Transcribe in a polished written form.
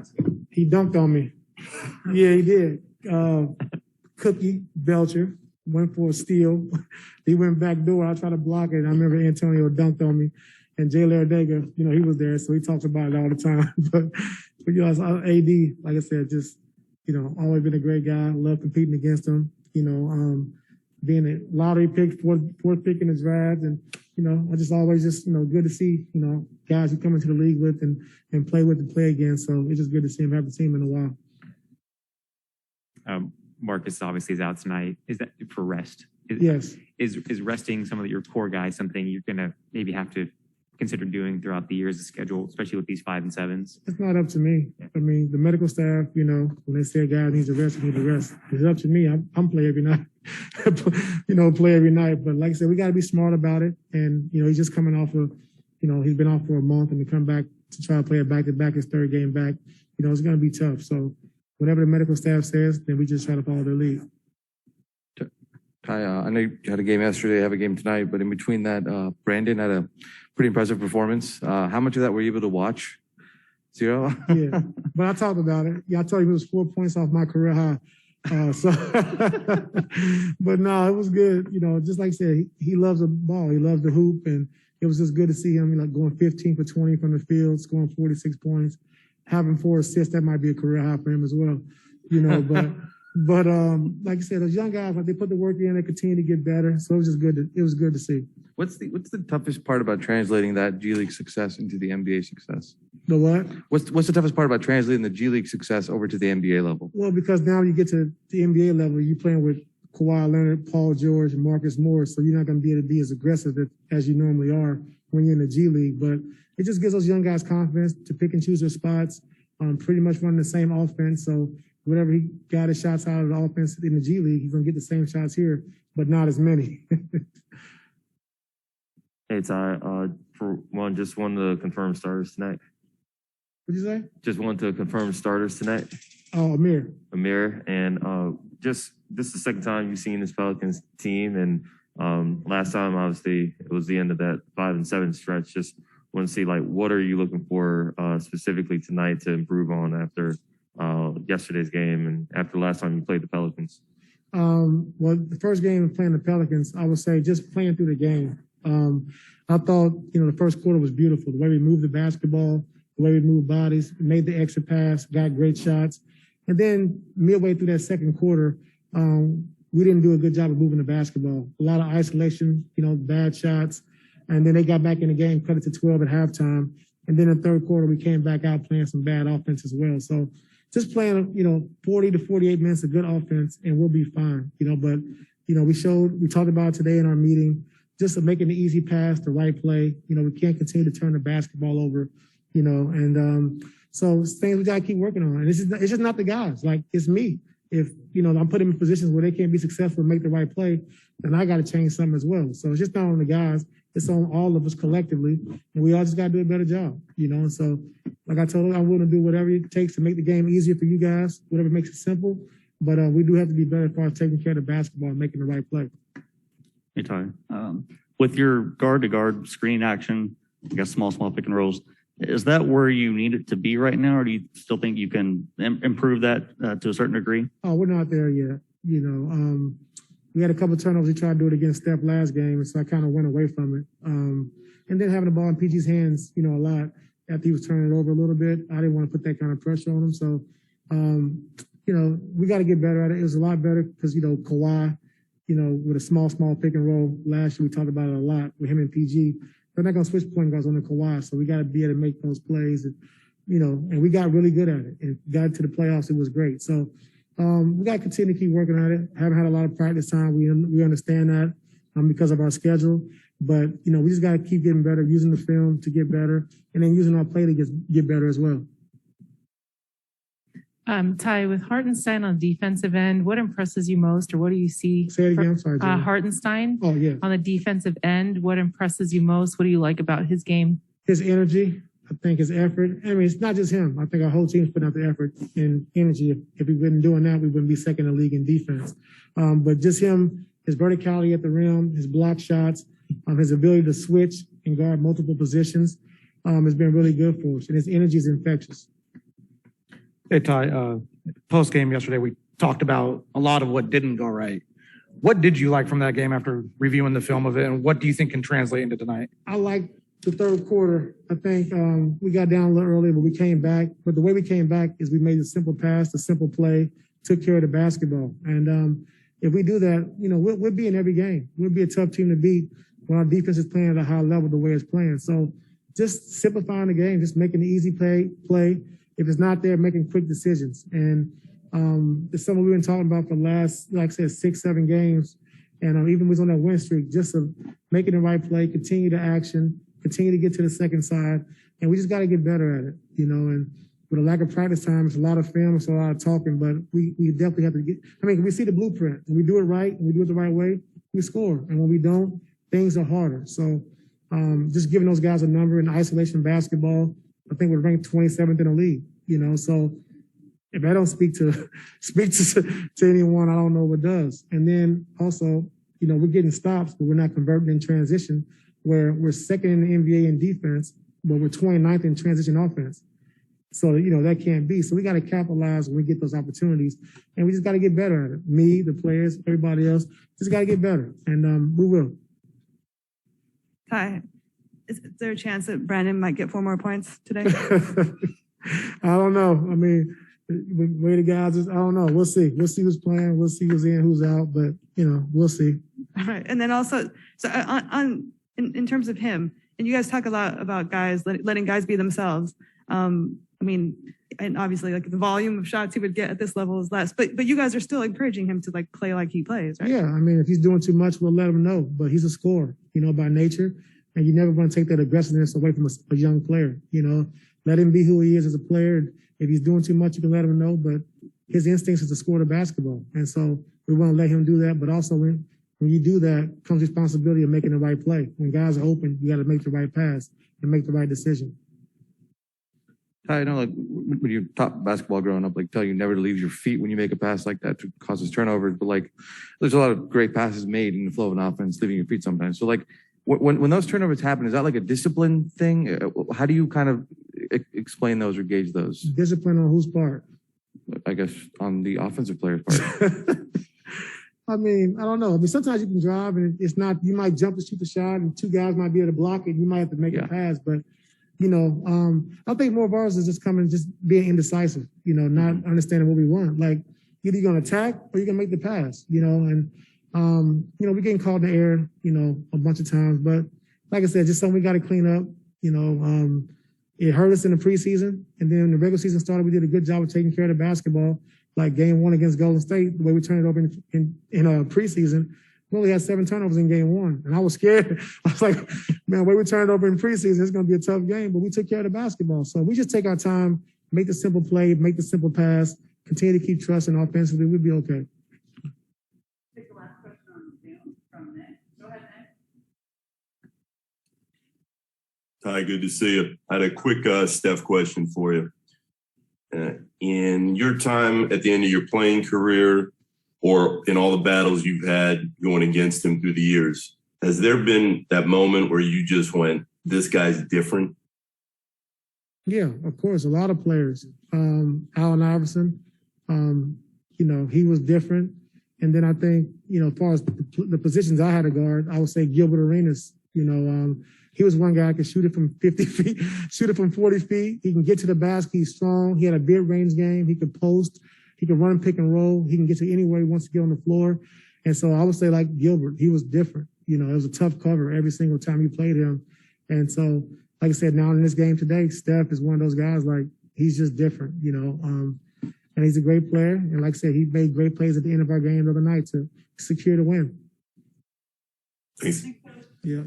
asking. He dunked on me. Yeah, he did. Cookie Belcher went for a steal. He went back door. I tried to block it. I remember Antonio dunked on me. And Jay Laradega, he was there, so he talks about it all the time. but AD, like I said, just, always been a great guy. Love competing against him. Being a lottery pick, fourth pick in the draft. And, I just always good to see, guys you come into the league with and play with and play against. So it's just good to see him have a team in a while. Marcus obviously is out tonight. Is that for rest? Yes. Is resting some of your core guys something you're going to maybe have to consider doing throughout the year's schedule, especially with these 5 and 7s? It's not up to me. Yeah. I mean, the medical staff, when they say a guy needs a rest, he needs a rest. It's up to me. I'm play every night, play every night. But like I said, we got to be smart about it. And, he's just coming off of, he's been off for a month, and to come back to try to play it back-to-back, his third game back, it's going to be tough. So whatever the medical staff says, then we just try to follow their lead. Ty, I know you had a game yesterday, have a game tonight, but in between that, Brandon had a pretty impressive performance. How much of that were you able to watch? 0? Yeah, but I talked about it. Yeah, I told him it was 4 points off my career high. But no, it was good. Just like I said, he loves the ball. He loves the hoop, and it was just good to see him going 15 for 20 from the field, scoring 46 points, having 4 assists. That might be a career high for him as well. But like I said, those young guys, they put the work in, they continue to get better. So it was just good. It was good to see. What's the toughest part about translating that G League success into the NBA success? The what? What's the toughest part about translating the G League success over to the NBA level? Well, because now you get to the NBA level, you're playing with Kawhi Leonard, Paul George, and Marcus Morris, so you're not going to be able to be as aggressive as you normally are when you're in the G League. But it just gives those young guys confidence to pick and choose their spots, pretty much running the same offense. So whatever he got his shots out of the offense in the G League, he's going to get the same shots here, but not as many. Hey, Ty, for one, just wanted to confirm starters tonight. What'd you say? Just wanted to confirm starters tonight. Oh, Amir. And just this is the second time you've seen this Pelicans team, and last time, obviously, it was the end of that 5 and 7 stretch. Just want to see, what are you looking for specifically tonight to improve on after yesterday's game and after the last time you played the Pelicans? Well, the first game of playing the Pelicans, I would say just playing through the game. I thought, the first quarter was beautiful. The way we moved the basketball, the way we moved bodies, made the extra pass, got great shots. And then midway through that second quarter, we didn't do a good job of moving the basketball. A lot of isolation, bad shots. And then they got back in the game, cut it to 12 at halftime. And then in the third quarter, we came back out playing some bad offense as well. So just playing, 40 to 48 minutes of good offense, and we'll be fine, But, we talked about it today in our meeting, just making the easy pass, the right play. We can't continue to turn the basketball over, so it's things we got to keep working on. And it's just not the guys. It's me. If, I'm put them in positions where they can't be successful and make the right play, then I got to change something as well. So it's just not on the guys. It's on all of us collectively. And we all just got to do a better job, And so, like I told you, I'm willing to do whatever it takes to make the game easier for you guys, whatever makes it simple. But we do have to be better as far as taking care of the basketball and making the right play. Hey, Ty, with your guard-to-guard screen action, I guess small pick and rolls, is that where you need it to be right now, or do you still think you can improve that to a certain degree? Oh, we're not there yet. We had a couple of turnovers. We tried to do it against Steph last game, and so I kind of went away from it. And then having the ball in PG's hands, a lot after he was turning it over a little bit, I didn't want to put that kind of pressure on him. So, we got to get better at it. It was a lot better because, Kawhi, with a small pick and roll. Last year, we talked about it a lot with him and PG. They're not going to switch point guards on the Kawhi, so we got to be able to make those plays. And, and we got really good at it. And got to the playoffs, it was great. So we got to continue to keep working at it. Haven't had a lot of practice time. We understand that because of our schedule. But, we just got to keep getting better, using the film to get better, and then using our play to get better as well. Ty, with Hartenstein on the defensive end, what impresses you most, or what do you see? Say it again, I'm sorry. Hartenstein on the defensive end, what impresses you most? What do you like about his game? His energy, I think his effort. I mean, it's not just him. I think our whole team's putting out the effort and energy. If we weren't doing that, we wouldn't be second in the league in defense. But just him, his verticality at the rim, his block shots, his ability to switch and guard multiple positions has been really good for us. And his energy is infectious. Hey, Ty, post game yesterday, we talked about a lot of what didn't go right. What did you like from that game after reviewing the film of it, and what do you think can translate into tonight? I like the third quarter. I think we got down a little early, but we came back. But the way we came back is we made a simple pass, a simple play, took care of the basketball. And if we do that, we'll be in every game. We'll be a tough team to beat when our defense is playing at a high level the way it's playing. So just simplifying the game, just making the easy play. If it's not there, making quick decisions. And it's something we've been talking about for the last, like I said, 6-7 games. And even was on that win streak, just of making the right play, continue to action, continue to get to the second side. And we just got to get better at it, And with a lack of practice time, it's a lot of film, it's a lot of talking, but we definitely have to we see the blueprint. When we do it right, and we do it the right way, we score. And when we don't, things are harder. So just giving those guys a number in isolation basketball, I think we're ranked 27th in the league, So if I don't speak to anyone, I don't know what does. And then also, we're getting stops, but we're not converting in transition, where we're second in the NBA in defense, but we're 29th in transition offense. So, that can't be. So we got to capitalize when we get those opportunities, and we just got to get better at it. Me, the players, everybody else, just got to get better, and we will. Ty, is there a chance that Brandon might get 4 more points today? I don't know. The way the guys is, I don't know. We'll see. We'll see who's playing. We'll see who's in, who's out. But we'll see. All right, and then also, so in terms of him, and you guys talk a lot about guys letting guys be themselves. And obviously, like the volume of shots he would get at this level is less. But you guys are still encouraging him to play like he plays, right? Yeah, if he's doing too much, we'll let him know. But he's a scorer, by nature, and you never want to take that aggressiveness away from a young player. Let him be who he is as a player. If he's doing too much, you can let him know. But his instincts is to score the basketball, and so we want to let him do that. But also, when you do that, comes responsibility of making the right play. When guys are open, you got to make the right pass and make the right decision. I know, when you taught basketball growing up, tell you never to leave your feet when you make a pass like that to causes turnovers. But there's a lot of great passes made in the flow of an offense, leaving your feet sometimes. So when those turnovers happen, is that a discipline thing? How do you kind of explain those or gauge those? Discipline on whose part? I guess on the offensive player's part. I don't know. Sometimes you can drive and it's not, you might jump to shoot the shot and 2 guys might be able to block it. You might have to make a pass, but I think more of ours is just being indecisive, not understanding what we want. Either you're going to attack or you're going to make the pass, and we're getting caught in the air, a bunch of times. But like I said, just something we got to clean up. It hurt us in the preseason. And then when the regular season started, we did a good job of taking care of the basketball. Like game 1 against Golden State, the way we turned it over in preseason, we only had 7 turnovers in game 1. And I was scared. I was like, man, the way we turned it over in preseason, it's going to be a tough game. But we took care of the basketball. So we just take our time, make the simple play, make the simple pass, continue to keep trusting offensively. We'll be okay. Take the last question from Nick. Go ahead, Nick. Ty, good to see you. I had a quick Steph question for you. In your time at the end of your playing career, or in all the battles you've had going against him through the years, has there been that moment where you just went, this guy's different? Yeah, of course. A lot of players. Allen Iverson, he was different. And then I think, as far as the positions I had to guard, I would say Gilbert Arenas, he was one guy who could shoot it from 50 feet, shoot it from 40 feet. He can get to the basket. He's strong. He had a mid-range game. He could post. He could run pick and roll. He can get to anywhere he wants to get on the floor. And so I would say Gilbert, he was different. It was a tough cover every single time you played him. And so, like I said, now in this game today, Steph is one of those guys, he's just different, and he's a great player. And like I said, he made great plays at the end of our game the other night to secure the win. Thanks. Yeah.